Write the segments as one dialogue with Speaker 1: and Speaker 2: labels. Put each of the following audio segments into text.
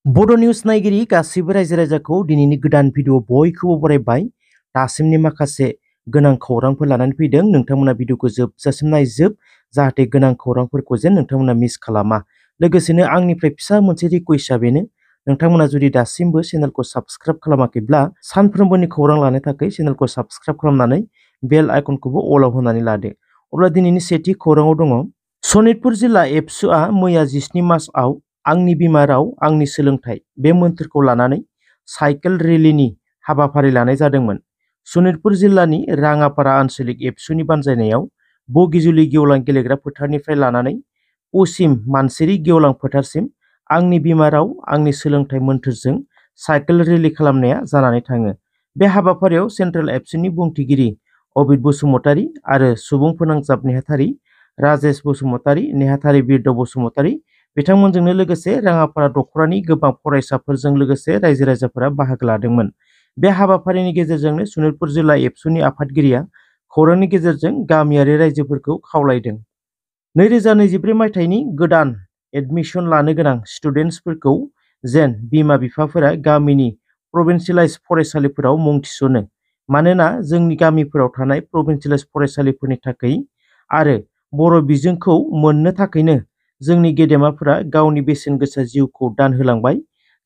Speaker 1: बड' निउस नायगिरि गासिबो रायजो राजाखौ दिनैनि गोदान भिडिअ बयखौबो बरायबाय। दासिमनि माखासे गोनां खौरांफोर लानानै फैदों। नोंथांमोना भिडिअखौ जोबजासिम नायजोब जाहाथे गोनां खौरांफोरखौ जेन नोंथांमोना मिस खालामा। लोगोसेनो आंनिफ्राय फिसा मोनसे रिक्वेस्टआ बेनो, नोंथांमोना जुदि दासिमबो चेनेलखौ साबस्क्राइब खालामाखैब्ला सानफ्रोमबोनि खौरां लानो थाखाय चेनेलखौ साबस्क्राइब खालामनानै बेल आइकनखौबो अलाव होनानै लादो। अब्ला दिनैनि सेथि खौराङाव दङ, सनितपुर जिल्ला एबसुआ मैया 17 मार्चआव आंनि बिमा राव आंनि सोलोंथाइ बे मोन्थोरखौ लानानै साइकेल रेलीनि हाबाफारि लानाय जादोंमोन। सनितपुर जिल्लानि राङापारा आन्सलिक एबसुनि बानजायनायाव बगिजुलि गेवलां गेलेग्रा फोथारनिफ्राय लानानै पश्चिम मानसिरि गेवलां फोथारसिम आंनि बिमा राव आंनि सोलोंथाइ मोन्थोरजों साइकेल रेली खालामनाया जानानै थाङो। बे हाबाफारियाव सेन्ट्रेल एबसुनि बुंथिगिरि अबित बसुमतारी आरो सुबुं फोनांजाब नेहाथारि राजेश बसुमतारी, नेहाथारि बिरद बसुमतारी बिथांमोनजोंनो लोगोसे राङापारा दख'रानि गोबां फरायसाफोरजों लोगोसे रायजो राजाफोरा बाहागो लादोंमोन। बे हाबाफारिनि गेजेरजोंनो सनितपुर जिल्ला एबसुनि आफादगिरिया खौरांनि गेजेरजों गामियारि रायजोफोरखौ खावलायदों। 2023 मायथाइनि गोदान एडमिशन लानो गोनां स्टुडेन्टसफोरखौ जेन बिमा बिफाफोरा गामिनि प्रभिन्सियेलाइज फरायसालिफोराव मुं थिसनो। मानोना जोंनि गामिफोराव थानाय प्रभिन्सियेलाइज फरायसालिफोरनि थाखाय आरो बर' बिजोंखौ मोननो थाखायनो जोंनि गेदेमाफोरा गावनि बेसेन गोसा जिउखौ दान होलांबाय।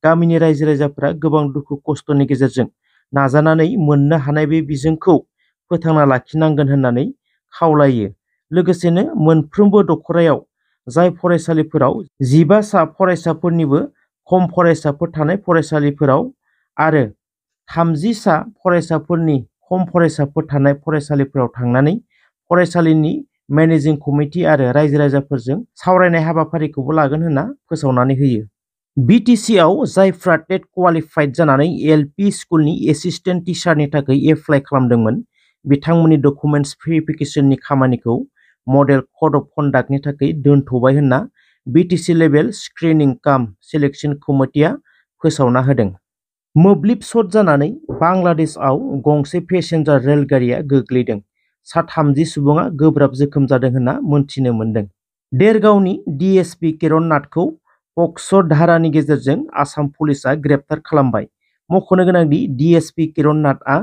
Speaker 1: गामिनि रायजो राजाफोरा गोबां दुखु खस्थ'नि गेजेरजों नाजानानै मोननो हानाय बे बिजोंखौ फोथांना लाखिनांगोन होननानै खावलायो। लोगोसेनो मोनफ्रोमबो दख'रायाव जाय फरायसालिफोराव 15 फरायसाफोरनिबो खम फरायसाफोर थानाय फरायसालिफोराव आरो 30 फरायसाफोरनि खम फरायसाफोर थानाय फरायसालिफोराव थांनानै फरायसालिनि मेनेजिं कमिटि आरो रायजो राजाफोरजों सावरायनाय हाबाफारिखौबो लागोन होनना फोसावनानै होयो। बिटिसिआव जायफ्रा टेट क्वालिफाइड जानानै एलपि स्कुलनि एसिस्टेन्ट टिचारनि थाखाय एप्लाइ खालामदोंमोन, बिथांमोननि डकुमेन्टस भेरिफिकेसननि खामानिखौ मडेल कड अफ कन्डाक्टनि थाखाय दोनथ'बाय होनना बिटिसि लेभेल स्क्रिनिं काम सिलेक्शन कमिटिया फोसावना होदों। मोब्लिब सर्ट जानानै बांलादेशआव गंसे पेसेन्जार रेलगारिया गोग्लैदों। 30 सुबुङा गोब्राब जोखोम जादों होनना मोनथिनो मोन्दों। देरगावनि डिएसपि किरण नाथखौ पक्स' धारानि गेजेरजों आसाम पुलिसआ ग्रेप्तार खालामबाय। मख'नो गोनांदि डिएसपि किरण नाथआ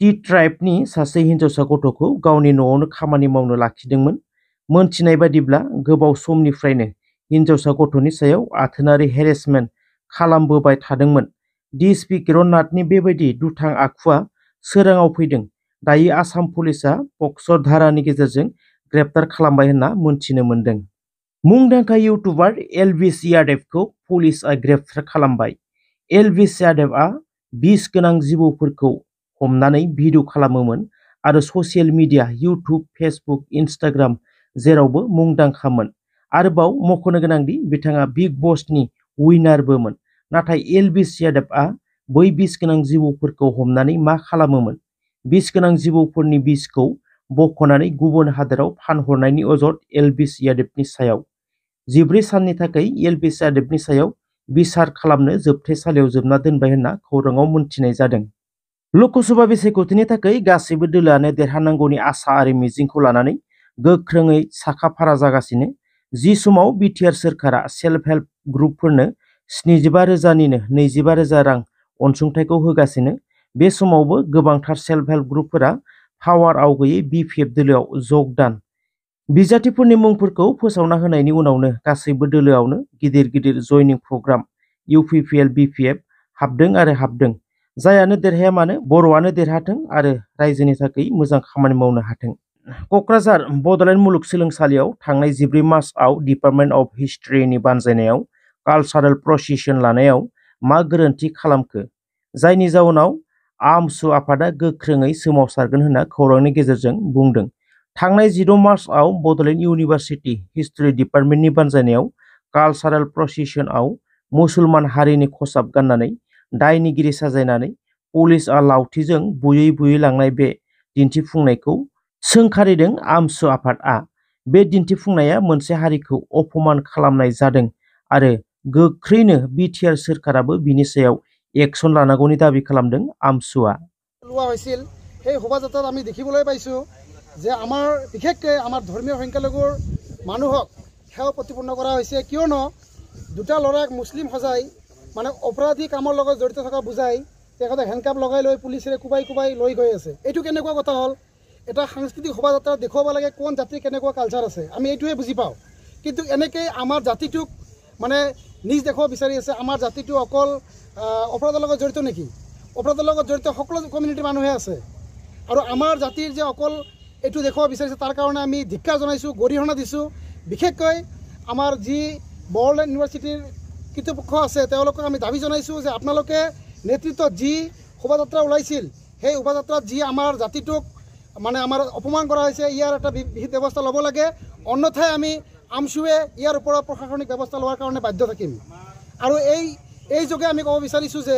Speaker 1: टि ट्राइबनि सासे हिन्जावसा गथ'खौ गावनि न'आवनो खामानि मावनो लाखिदोंमोन। मोनथिनाय बादिब्ला गोबाव समनिफ्रायनो हिन्जावसा गथ'नि सायाव आथोनारि हेरेसमेन्ट खालामबोबाय थादोंमोन। डिएसपि किरण नाथनि बेबायदि दुथां आखुआ सोराङाव फैदों। दायो आसाम पुलिसआ पक्स' धारानि गेजेरजों ग्रेप्तार खालामबाय होनना मोनथिनो मोन्दों। मुंदांखा इउटुबार एलभिस यादवखौ पुलिसआ ग्रेप्तार खालामबाय। एलभिस यादवआ बिस गोनां जिबौफोरखौ हमनानै भिडिअ खालामोमोन आरो social media YouTube, Facebook, Instagram जेरावबो मुंदांखामोन। आरोबाव मख'नो गोनांदि बिथाङा बिग बसनि उइनारबोमोन। नाथाय एलभिस यादवआ बै बिस गोनां जिबौफोरखौ हमनानै मा खालामोमोन? बिस गोनां जिबौफोरनि बिसखौ बख'नानै गुबुन हादोराव फानहरनायनि अजद एलभिस यादवनि सायाव 14 साननि थाखाय एलभिस यादवनि सायाव बिसार खालामनो जोबथेसालियाव जोबना दोनबाय होनना खौराङाव मोनथिनाय जादों। लकसभा बिसायख'थिनि थाखाय गासैबो दोलोआनो देरहानांगौनि आसा आरो मिजिंखौ लानानै गोख्रोङै साखाफारा जागासिनो। जि समाव बिटिआर सोरखारा सेल्फ हेल्प ग्रुपफोरनो 75,000निनो 25,000 रां अनसुंथाइखौ होगासिनो, बे समावबो गोबांथार सेल्फ हेल्प ग्रुपफोरा पावार आवगैयै बिपिएफ दोलोआव जगदान। बिजाथिफोरनि मुंफोरखौ फोसावना होनायनि उनावनो गासैबो दोलोआवनो गिदिर गिदिर जयनिं प्रग्राम इउपिपिएल बिपिएफ हाबदों आरो हाबदों। जायानो देरहाया मानो बर'आनो देरहाथों आरो रायजोनि थाखाय मोजां खामानि मावनो हाथों। क'क्राझार बड'लेण्ड मुलुगसोलोंसालियाव थांनाय 14 मार्चआव डिपार्टमेन्ट अफ हिस्ट्रिनि बानजायनायाव कालचारेल प्रसेसन लानायाव मा गोरोन्थि खालामखो, जायनि जाउनाव आमसु आफादा गोख्रोङै सोमावसारगोन होनना खौरांनि गेजेरजों बुंदों। थांनाय 16 मार्चआव बड'लेण्ड इउनिभार्सिटि हिस्ट्रि डिपार्टमेन्टनि बानजायनायाव कालचारेल प्रसेसनआव मुसलमान हारिनि खसाब गाननानै दायनिगिरि साजायनानै पुलिसआ लावथिजों बुयै बुयै लांनाय बे दिन्थिफुंनायखौ सोंखारिदों आमसु आफादआ। बे दिन्थिफुंनाया मोनसे हारिखौ अपमान खालामनाय जादों आरो गोख्रैनो बिटिआर सोरखाराबो बिनि सायाव एक्शन लानांगौनि दाबी खालामदों आमसुआ।
Speaker 2: লোৱা হৈছিল সেই শোভাযাত্ৰাত আমি দেখিবলৈ পাইছোঁ যে আমাৰ বিশেষকৈ আমাৰ ধৰ্মীয় সংখ্যালঘুৰ মানুহক সেৱা প্ৰতিপন্ন কৰা হৈছে, কিয়নো দুটা ল'ৰাক মুছলিম সজাই মানে অপৰাধী কামৰ লগত জড়িত থকা বুজাই তেখেতক হেণ্ডকাপ লগাই লৈ পুলিচে কোবাই কোবাই লৈ গৈ আছে। এইটো কেনেকুৱা কথা হ'ল? এটা সাংস্কৃতিক শোভাযাত্ৰা দেখুৱাব লাগে কোন জাতিৰ কেনেকুৱা কালচাৰ আছে, আমি এইটোৱে বুজি পাওঁ। কিন্তু এনেকৈ আমাৰ জাতিটোক মানে নিজ দেখুৱাব বিচাৰি আছে। আমাৰ জাতিটো অকল অপৰাধৰ লগত জড়িত নেকি? অপৰাধৰ লগত জড়িত সকলো কমিউনিটিৰ মানুহে আছে। আৰু আমাৰ জাতিৰ যে অকল এইটো দেখুৱাব বিচাৰিছে তাৰ কাৰণে আমি ধিক্কাৰ জনাইছোঁ, গৰিহণা দিছোঁ। বিশেষকৈ আমাৰ যি বড়োলেণ্ড ইউনিভাৰ্চিটিৰ কৰ্তৃপক্ষ আছে তেওঁলোকক আমি দাবী জনাইছোঁ যে আপোনালোকে নেতৃত্বত যি শোভাযাত্ৰা ওলাইছিল সেই শোভাযাত্ৰাত যি আমাৰ জাতিটোক মানে আমাৰ অপমান কৰা হৈছে ইয়াৰ এটা বিহিত ব্যৱস্থা ল'ব লাগে। অন্যথাই আমি আমছুৱে ইয়াৰ ওপৰত প্ৰশাসনিক ব্যৱস্থা লোৱাৰ কাৰণে বাধ্য থাকিম। আৰু এই যোগে আমি ক'ব বিচাৰিছোঁ যে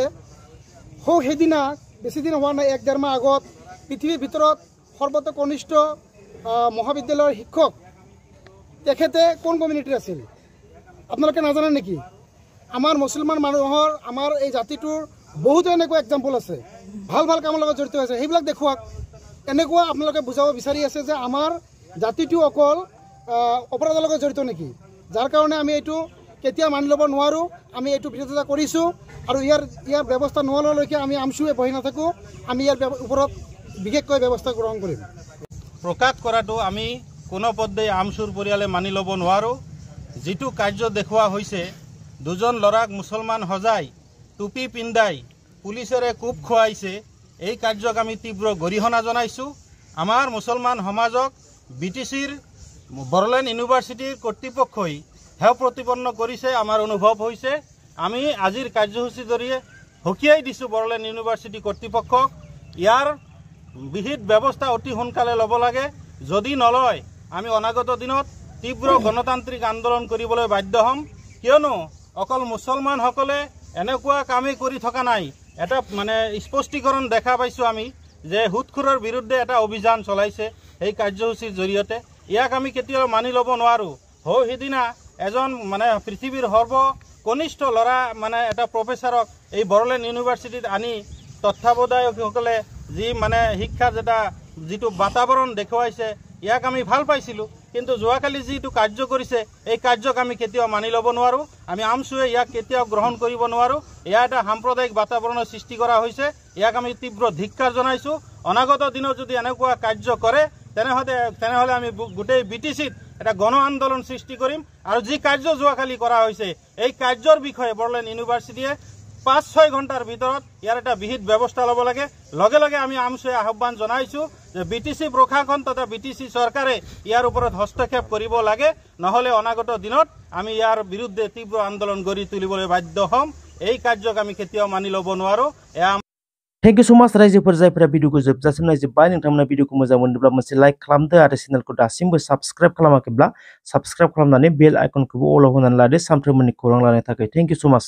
Speaker 2: সেইদিনা বেছিদিন হোৱা নাই, 1-1.5 মাহ আগত পৃথিৱীৰ ভিতৰত সৰ্বকনিষ্ঠ মহাবিদ্যালয়ৰ শিক্ষক তেখেতে কোন কমিউনিটিৰ আছিল আপোনালোকে নাজানে নেকি? আমাৰ মুছলমান মানুহৰ আমাৰ এই জাতিটোৰ বহুতো এনেকুৱা এক্সাম্পল আছে, ভাল ভাল কামৰ লগত জড়িত আছে, সেইবিলাক দেখুৱাওক। এনেকুৱা আপোনালোকে বুজাব বিচাৰি আছে যে আমাৰ জাতিটো অকল অপৰাধৰ লগত জড়িত নেকি? যাৰ কাৰণে আমি এইটো কেতিয়াও মানি ল'ব নোৱাৰোঁ। আমি এইটো বিৰোধিতা কৰিছোঁ আৰু ইয়াৰ ব্যৱস্থা নোহোৱালৈকে আমি আমছুৱে বহি নাথাকোঁ। আমি ইয়াৰ ওপৰত বিশেষকৈ ব্যৱস্থা গ্ৰহণ কৰিম।
Speaker 3: প্ৰকাশ কৰাটো আমি কোনো পধ্যেই আমছুৰ পৰিয়ালে মানি ল'ব নোৱাৰোঁ। যিটো কাৰ্য দেখুওৱা হৈছে, দুজন ল'ৰাক মুছলমান সজাই টুপি পিন্ধাই পুলিচেৰে কোব খুৱাইছে, এই কাৰ্যক আমি তীব্ৰ গৰিহণা জনাইছোঁ। আমাৰ মুছলমান সমাজক BTCৰ বড়োলেণ্ড ইউনিভাৰ্চিটিৰ কৰ্তৃপক্ষই হেয় প্ৰতিপন্ন কৰিছে, আমাৰ অনুভৱ হৈছে। আমি আজিৰ কাৰ্যসূচীৰ জৰিয়ে সকীয়াই দিছোঁ বড়োলেণ্ড ইউনিভাৰ্চিটি কৰ্তৃপক্ষক, ইয়াৰ বিহিত ব্যৱস্থা অতি সোনকালে ল'ব লাগে। যদি নলয় আমি অনাগত দিনত তীব্ৰ গণতান্ত্ৰিক আন্দোলন কৰিবলৈ বাধ্য হ'ম। কিয়নো অকল মুছলমানসকলে এনেকুৱা কামেই কৰি থকা নাই, এটা মানে স্পষ্টীকৰণ দেখা পাইছোঁ আমি যে সুদখোৰৰ বিৰুদ্ধে এটা অভিযান চলাইছে এই কাৰ্যসূচীৰ জৰিয়তে। ইয়াক আমি কেতিয়াও মানি ল'ব নোৱাৰোঁ। সিদিনা এজন মানে পৃথিৱীৰ সৰ্বকনিষ্ঠ ল'ৰা মানে এটা প্ৰফেচাৰক এই বড়োলেণ্ড ইউনিভাৰ্চিটিত আনি তত্ত্বাৱধায়কসকলে যি মানে শিক্ষাৰ যিটো বাতাবৰণ দেখুৱাইছে ইয়াক আমি ভাল পাইছিলোঁ। কিন্তু যোৱাকালি যিটো কাৰ্য কৰিছে এই কাৰ্যক আমি কেতিয়াও মানি ল'ব নোৱাৰোঁ। আমি আমছুৱে ইয়াক কেতিয়াও গ্ৰহণ কৰিব নোৱাৰোঁ। এয়া এটা সাম্প্ৰদায়িক বাতাবৰণৰ সৃষ্টি কৰা হৈছে, ইয়াক আমি তীব্ৰ ধিক্কাৰ জনাইছোঁ। অনাগত দিনত যদি এনেকুৱা কাৰ্য কৰে তেনেহ'লে আমি গোটেই BTCত এটা গণ আন্দোলন সৃষ্টি কৰিম। আৰু যি কাৰ্য যোৱাকালি কৰা হৈছে এই কাৰ্যৰ বিষয়ে বড়োলেণ্ড ইউনিভাৰ্চিটিয়ে 5-6 ঘণ্টাৰ ভিতৰত ইয়াৰ এটা বিহিত ব্যৱস্থা ল'ব লাগে। লগে লগে আমি আমছুৱে আহ্বান জনাইছোঁ যে BTC প্ৰশাসন তথা BTC চৰকাৰে ইয়াৰ ওপৰত হস্তক্ষেপ কৰিব লাগে, নহ'লে অনাগত দিনত আমি ইয়াৰ বিৰুদ্ধে তীব্ৰ আন্দোলন গঢ়ি তুলিবলৈ বাধ্য হ'ম। এই কাৰ্যক আমি কেতিয়াও মানি ল'ব নোৱাৰোঁ।
Speaker 1: Thank you so much रायजोफोर जायफोरा भिडिअखौ जोबजासिम नायजोब्बाय। नोंथांमोना भिडिअखौ मोजां मोनोब्ला मोनसे लाइक खालामदो आरो चेनेलखौ दासिमबो साबस्क्राइब खालामाखैब्ला साबस्क्राइब खालामनानै बेल आइकनखौबो अलाव होनानै लादो सानफ्रोमबोनि खौरां लानो थाखाय। थेंक इउ सो माच।